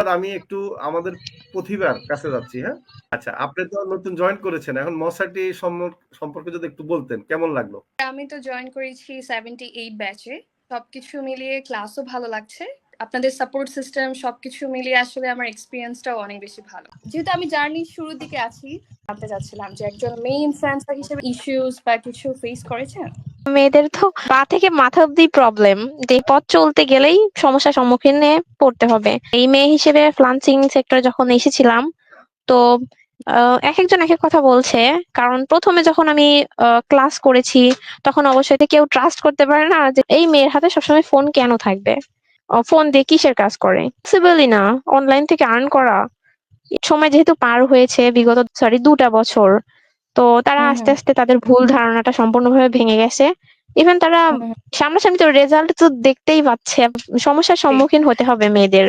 আমি একটু আমাদের প্রতিভার কাছে যাচ্ছি, হ্যাঁ? আচ্ছা, আপনি তো নতুন জয়েন করেছেন। এখন মসাটি সম্পর্কে যদি একটু বলতেন, কেমন লাগলো? আমি তো জয়েন করেছি 78 ব্যাচে। সবকিছু মিলিয়ে ক্লাসও ভালো লাগছে। আপনাদের সাপোর্ট সিস্টেম সবকিছু মিলিয়ে আসলে আমার এক্সপিরিয়েন্সটাও অনেক বেশি ভালো। যেহেতু আমি জার্নির শুরুর দিকে আছি, জানতে চাচ্ছিলাম যে একজন মেয়ে ইনফ্লুয়েন্সার হিসেবে ইস্যুস বা কিছু ফেস করেছেন? মেয়েদের তো পা থেকে মাথা অব্দি প্রবলেম, যে পথ চলতে গেলেই সমস্যার সম্মুখীনে পড়তে হবে। এই মেয়ে হিসেবে ফ্রিল্যান্সিং সেক্টরে যখন এসেছিলাম, তো এক একজন এক এক কথা বলছে। কারণ প্রথমে যখন আমি ক্লাস করেছি, তখন অবশ্যই তো কেউ ট্রাস্ট করতে পারে না যে এই মেয়ের হাতে সবসময় ফোন কেন থাকবে, ফোন দিয়ে কিসের কাজ করে, পসিবলই না অনলাইন থেকে আর্ন করা। সময় যেহেতু পার হয়েছে বিগত 2টা বছর, তো তারা হুম আস্তে হুম আস্তে তাদের ভুল ধারণাটা সম্পূর্ণভাবে ভেঙে গেছে। ইভেন তারা হুম হুম। সামনাসামনি তো রেজাল্ট তো দেখতেই পাচ্ছে। সমস্যার সম্মুখীন হতে হবে মেয়েদের।